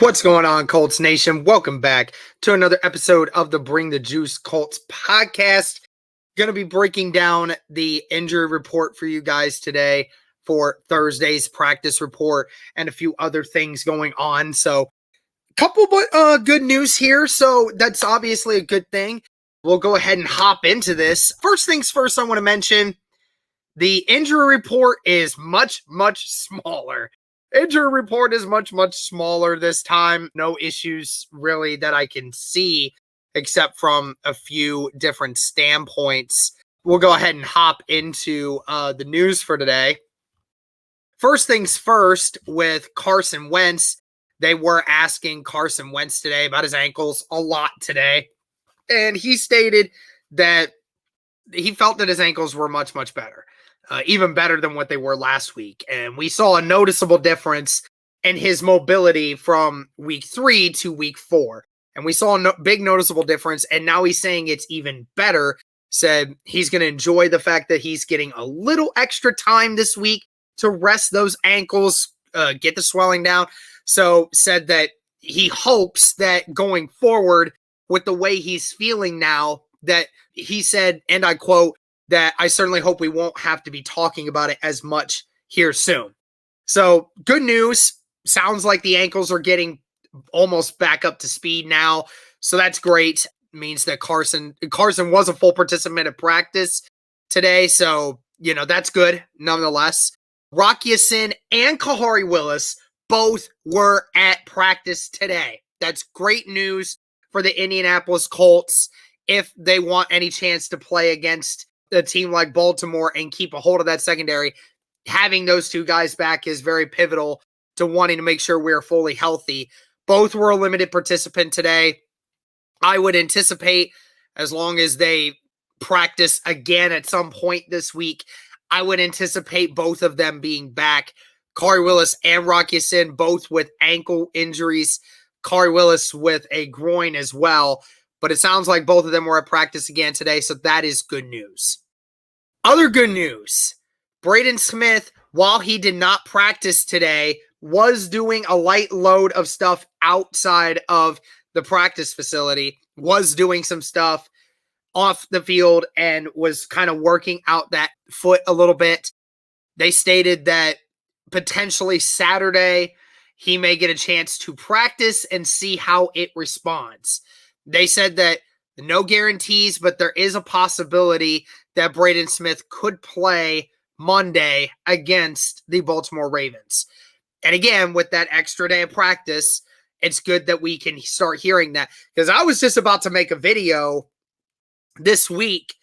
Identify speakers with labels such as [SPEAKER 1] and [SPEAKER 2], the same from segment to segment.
[SPEAKER 1] What's going on, Colts Nation? Welcome back to another episode of the Bring the Juice Colts podcast. Going to be breaking down the injury report for you guys today for Thursday's practice report and a few other things going on. So, a couple good news here. So, that's obviously a good thing. We'll go ahead and hop into this. First things first, I want to mention the injury report is much smaller. Injury report is much smaller this time. No issues really that I can see except from a few different standpoints. We'll go ahead and hop into the news for today. First things first, with Carson Wentz, they were asking Carson Wentz today about his ankles a lot today. And he stated that he felt that his ankles were much better. Even better than what they were last week. And we saw a noticeable difference in his mobility from week 3 to week 4. And we saw a big noticeable difference. And now he's saying it's even better. Said he's going to enjoy the fact that he's getting a little extra time this week to rest those ankles, get the swelling down. So said that he hopes that going forward with the way he's feeling now, that he said, and I quote, that I certainly hope we won't have to be talking about it as much here soon. So good news. Sounds like the ankles are getting almost back up to speed now. So that's great. It means that Carson was a full participant at practice today. So, that's good nonetheless. Rock Ya-Sin and Kahari Willis both were at practice today. That's great news for the Indianapolis Colts if they want any chance to play against a team like Baltimore and keep a hold of that secondary. Having those two guys back is very pivotal to wanting to make sure we're fully healthy. Both were a limited participant today. I would anticipate, as long as they practice again at some point this week, I would anticipate both of them being back. Kahari Willis and Rock Ya-Sin both with ankle injuries. Kahari Willis with a groin as well. But it sounds like both of them were at practice again today, so that is good news. Other good news, Braden Smith, while he did not practice today, was doing a light load of stuff outside of the practice facility, was doing some stuff off the field, and was kind of working out that foot a little bit. They stated that potentially Saturday, he may get a chance to practice and see how it responds. They said that no guarantees, but there is a possibility that Braden Smith could play Monday against the Baltimore Ravens. And again, with that extra day of practice, it's good that we can start hearing that. Because I was just about to make a video this week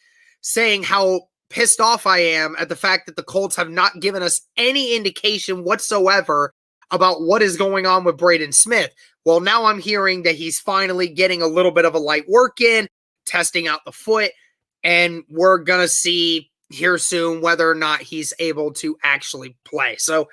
[SPEAKER 1] saying how pissed off I am at the fact that the Colts have not given us any indication whatsoever about what is going on with Braden Smith. Well, now I'm hearing that he's finally getting a little bit of a light work in, testing out the foot, and we're going to see here soon whether or not he's able to actually play. So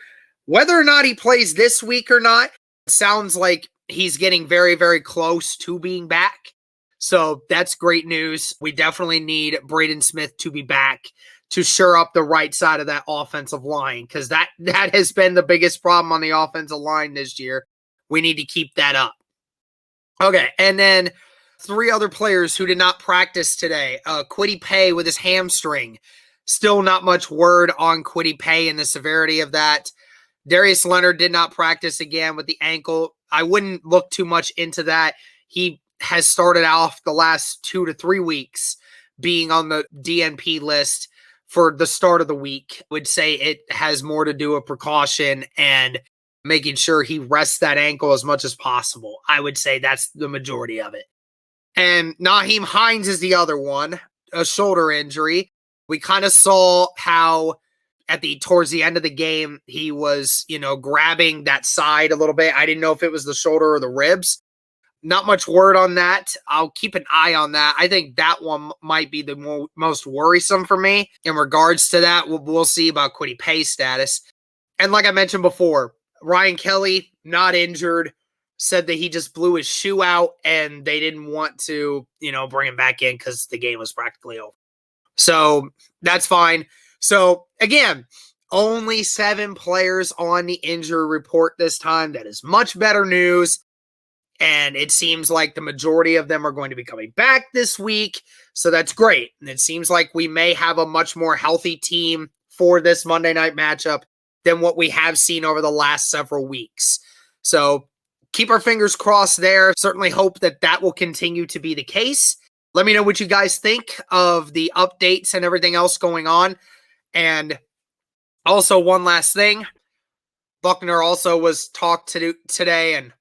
[SPEAKER 1] whether or not he plays this week or not, it sounds like he's getting very close to being back. So that's great news. We definitely need Braden Smith to be back to shore up the right side of that offensive line, because that has been the biggest problem on the offensive line this year. We need to keep that up. Okay, and then 3 other players who did not practice today. Kwity Paye with his hamstring. Still not much word on Kwity Paye and the severity of that. Darius Leonard did not practice again with the ankle. I wouldn't look too much into that. He has started off the last 2 to 3 weeks being on the DNP list for the start of the week. I would say it has more to do with precaution and making sure he rests that ankle as much as possible. I would say that's the majority of it. And Nahim Heinz is the other one, a shoulder injury. We kind of saw how towards the end of the game, he was, grabbing that side a little bit. I didn't know if it was the shoulder or the ribs. Not much word on that. I'll keep an eye on that. I think that one might be the most worrisome for me. In regards to that, we'll see about Kwity Paye's status. And like I mentioned before, Ryan Kelly, not injured, said that he just blew his shoe out and they didn't want to, bring him back in because the game was practically over. So that's fine. So again, only 7 players on the injury report this time. That is much better news. And it seems like the majority of them are going to be coming back this week. So that's great. And it seems like we may have a much more healthy team for this Monday night matchup than what we have seen over the last several weeks. So keep our fingers crossed there. Certainly hope that that will continue to be the case. Let me know what you guys think of the updates and everything else going on. And also, one last thing. Buckner also was talked to today and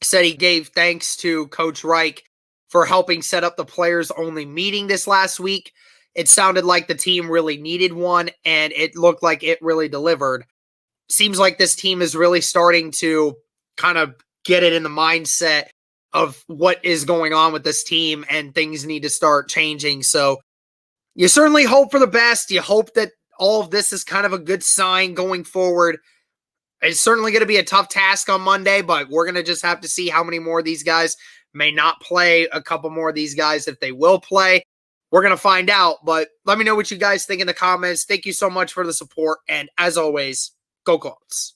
[SPEAKER 1] said he gave thanks to Coach Reich for helping set up the players-only meeting this last week. It sounded like the team really needed one, and it looked like it really delivered. Seems like this team is really starting to kind of get it in the mindset of what is going on with this team, and things need to start changing. So you certainly hope for the best. You hope that all of this is kind of a good sign going forward. It's certainly going to be a tough task on Monday, but we're going to just have to see how many more of these guys may not play, a couple more of these guys if they will play. We're going to find out, but let me know what you guys think in the comments. Thank you so much for the support, and as always, go Colts.